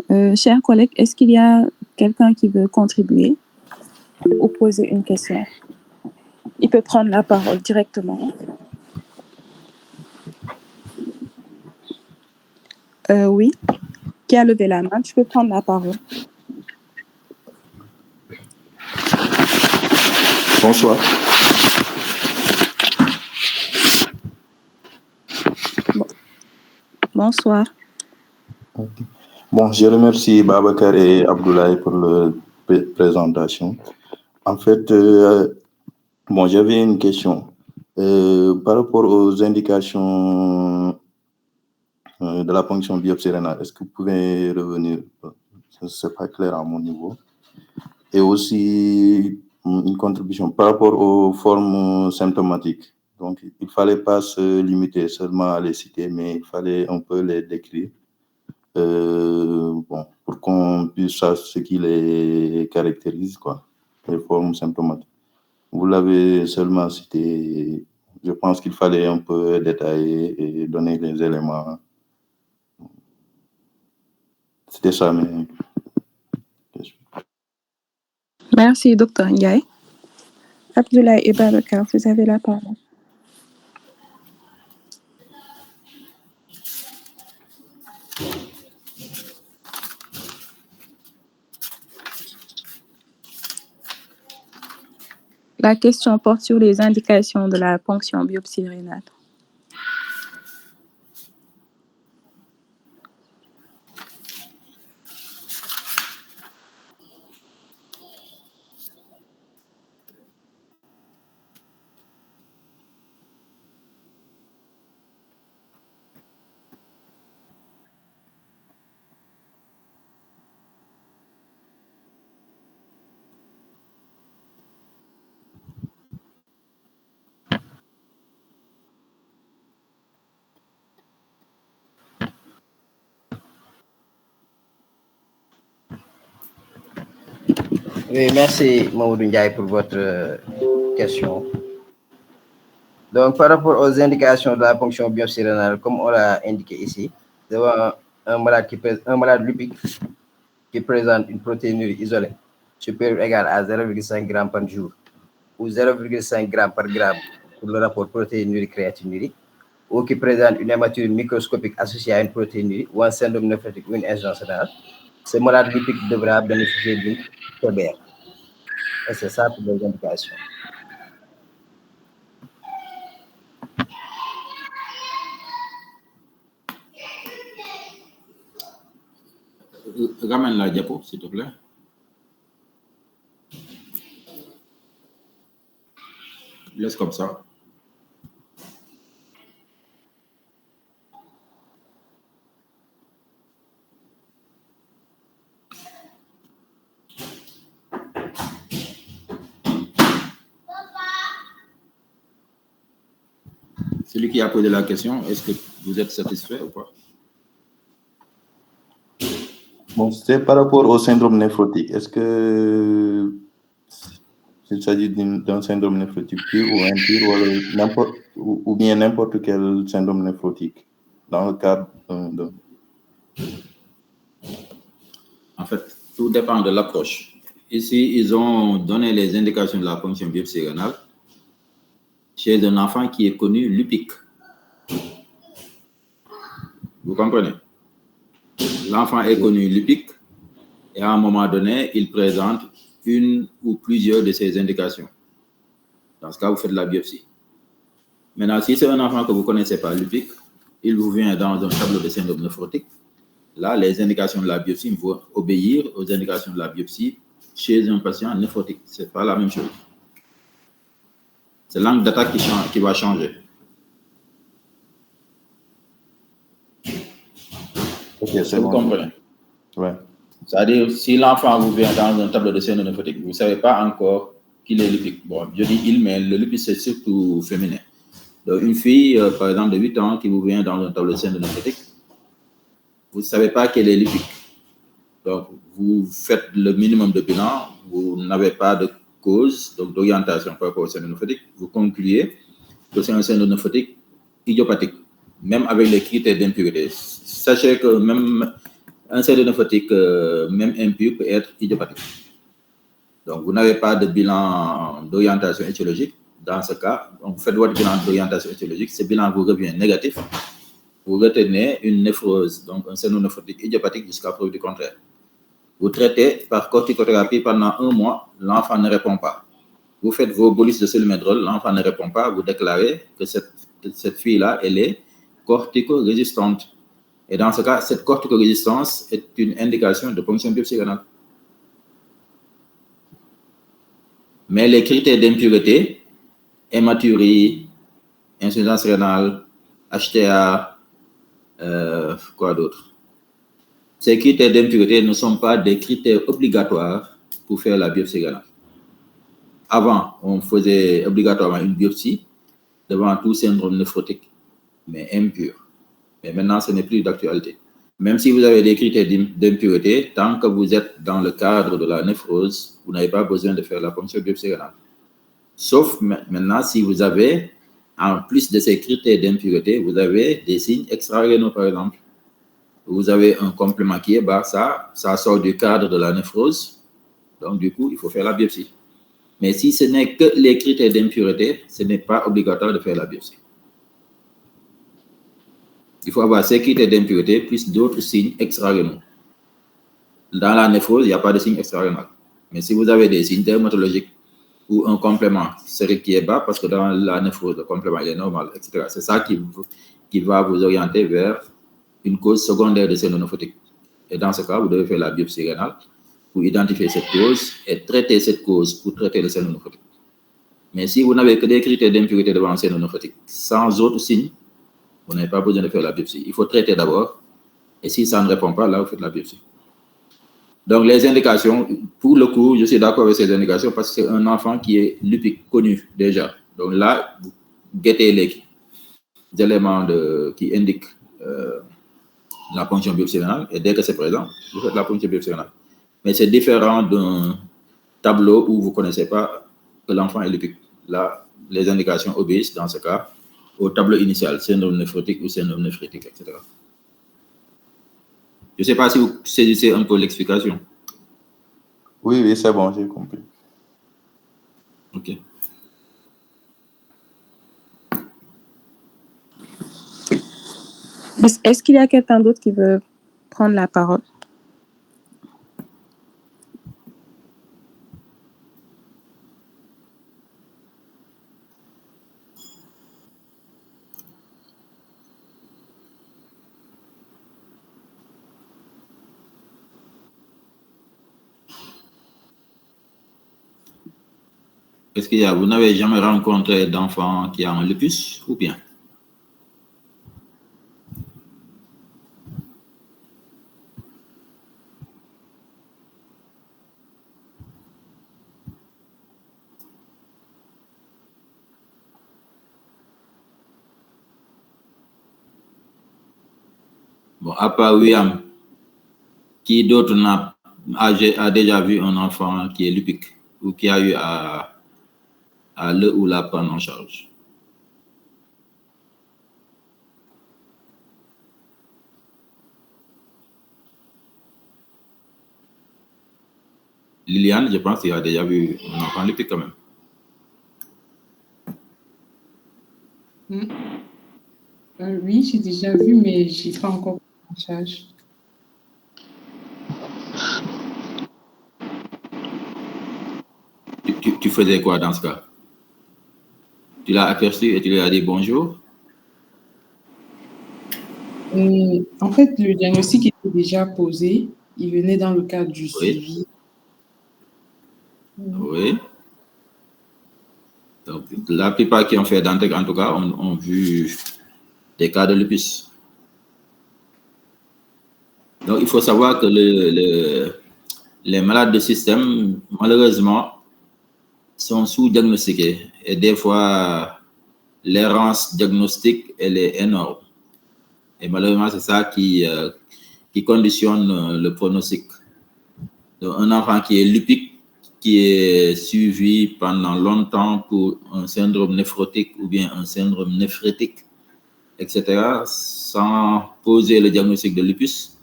Chers collègues, est-ce qu'il y a quelqu'un qui veut contribuer ou poser une question? Il peut prendre la parole directement. Oui, qui a levé la main? Tu peux prendre la parole. Bonsoir. Bonsoir. Bon, je remercie Babacar et Abdoulaye pour leur présentation. En fait, j'avais une question. Par rapport aux indications de la ponction biopsie rénale, est-ce que vous pouvez revenir? Ce n'est pas clair à mon niveau. Et aussi, une contribution par rapport aux formes symptomatiques. Donc, il ne fallait pas se limiter seulement à les citer, mais il fallait un peu les décrire. Pour qu'on puisse savoir ce qui les caractérise, quoi, les formes symptomatiques. Vous l'avez seulement cité. Je pense qu'il fallait un peu détailler et donner les éléments. C'était ça, mais... Merci, Dr. Ndiaye. Abdoulaye et Babacar, vous avez la parole. La question porte sur les indications de la ponction biopsie rénale. Oui, merci Mamoudou Ndiaye pour votre question. Donc, par rapport aux indications de la ponction biopsie rénale, comme on l'a indiqué ici, devant un malade lupique qui présente une protéinurie isolée supérieure ou égale à 0,5 g par jour ou 0,5 g par gramme pour le rapport protéinurie-créatinurie, ou qui présente une hématurie microscopique associée à une protéinurie ou un syndrome néphrotique ou une insuffisance rénale, ce malade lipique devra bénéficier d'une TBR. Et c'est ça pour les indications. Ramène la diapo, s'il te plaît. Laisse comme ça. Celui qui a posé la question, est-ce que vous êtes satisfait ou pas? Bon, c'est par rapport au syndrome néphrotique. Est-ce que il s'agit d'un syndrome néphrotique pur ou impur ou bien n'importe quel syndrome néphrotique dans le cadre de... En fait, tout dépend de l'approche. Ici, ils ont donné les indications de la ponction biopsie rénale chez un enfant qui est connu lupique. Vous comprenez? L'enfant est connu lupique et à un moment donné, il présente une ou plusieurs de ces indications. Dans ce cas, vous faites la biopsie. Maintenant, si c'est un enfant que vous ne connaissez pas lupique, il vous vient dans un tableau de syndrome néphrotique. Là, les indications de la biopsie vont obéir aux indications de la biopsie chez un patient néphrotique. Ce n'est pas la même chose. C'est l'angle d'attaque qui va changer. Ok, c'est vous bon. comprenez? Ouais. C'est-à-dire, si l'enfant vous vient dans un tableau de syndrome néphrotique, vous ne savez pas encore qu'il est lupique. Bon, je dis il, mais le lupique, c'est surtout féminin. Donc, une fille, par exemple, de 8 ans qui vous vient dans un tableau de syndrome néphrotique, vous ne savez pas qu'elle est lupique. Donc, vous faites le minimum de bilan, vous n'avez pas de cause, donc d'orientation par rapport au syndrome néphrotique, vous concluez que c'est un syndrome néphrotique idiopathique, même avec les critères d'impurité. Sachez que même un cénonephrotique, même impur, peut être idiopathique. Donc, vous n'avez pas de bilan d'orientation étiologique. Dans ce cas, vous faites votre bilan d'orientation étiologique. Ce bilan vous revient négatif. Vous retenez une néphrose, donc un cénonephrotique idiopathique jusqu'à preuve du contraire. Vous traitez par corticothérapie pendant 1 mois, l'enfant ne répond pas. Vous faites vos bolus de cellulomédrol, l'enfant ne répond pas, vous déclarez que cette fille-là, elle est cortico-résistante. Et dans ce cas, cette cortico-résistance est une indication de ponction biopsie rénale. Mais les critères d'impureté, hématurie, insuffisance rénale, HTA, quoi d'autre? Ces critères d'impureté ne sont pas des critères obligatoires pour faire la biopsie rénale. Avant, on faisait obligatoirement une biopsie devant tout syndrome néphrotique, mais impur. Mais maintenant, ce n'est plus d'actualité. Même si vous avez des critères d'impureté, tant que vous êtes dans le cadre de la néphrose, vous n'avez pas besoin de faire la ponction biopsie rénale. Sauf maintenant, si vous avez, en plus de ces critères d'impureté, vous avez des signes extra-rénaux, par exemple. Vous avez un complément qui est bas, ça sort du cadre de la néphrose. Donc, du coup, il faut faire la biopsie. Mais si ce n'est que les critères d'impureté, ce n'est pas obligatoire de faire la biopsie. Il faut avoir ces critères d'impureté plus d'autres signes extra-rénaux. Dans la néphrose, il n'y a pas de signe extra-rénal. Mais si vous avez des signes dermatologiques ou un complément sérique qui est bas, parce que dans la néphrose, le complément il est normal, etc. C'est ça qui va vous orienter vers une cause secondaire de cénonephrotique. Et dans ce cas, vous devez faire la biopsie rénale pour identifier cette cause et traiter cette cause pour traiter le cénonephrotique. Mais si vous n'avez que des critères d'impureté devant le cénonephrotique, sans autres signes, vous n'avez pas besoin de faire la biopsie. Il faut traiter d'abord. Et si ça ne répond pas, là, vous faites la biopsie. Donc, les indications, pour le coup, je suis d'accord avec ces indications parce que c'est un enfant qui est lupique, connu déjà. Donc là, vous guettez les éléments qui indiquent la ponction biopsie rénale et dès que c'est présent, vous faites la ponction biopsie rénale. Mais c'est différent d'un tableau où vous ne connaissez pas que l'enfant est lupique. Là, les indications obéissent, dans ce cas, au tableau initial, syndrome néphrotique ou syndrome néphritique, etc. Je ne sais pas si vous saisissez un peu l'explication. Oui, c'est bon, j'ai compris. OK. Est-ce qu'il y a quelqu'un d'autre qui veut prendre la parole? Est-ce qu'il y a, vous n'avez jamais rencontré d'enfant qui a un lupus ou bien? Bon, à part William, qui d'autre a déjà vu un enfant qui est lupique ou qui a eu à le ou la prendre en charge? Liliane, je pense qu'il a déjà vu un enfant lupique quand même. Oui, j'ai déjà vu, mais je n'ai pas encore pris en charge. Tu faisais quoi dans ce cas? Tu l'as aperçu et tu lui as dit bonjour? En fait, le diagnostic était déjà posé. Il venait dans le cadre du suivi. Oui. Donc, la plupart qui ont fait Dantec, en tout cas, ont vu des cas de lupus. Donc, il faut savoir que les malades de système, malheureusement, sont sous-diagnostiqués. Et des fois, l'errance diagnostique, elle est énorme. Et malheureusement, c'est ça qui conditionne le pronostic. Donc, un enfant qui est lupique, qui est suivi pendant longtemps pour un syndrome néphrotique ou bien un syndrome néphrétique, etc., sans poser le diagnostic de lupus,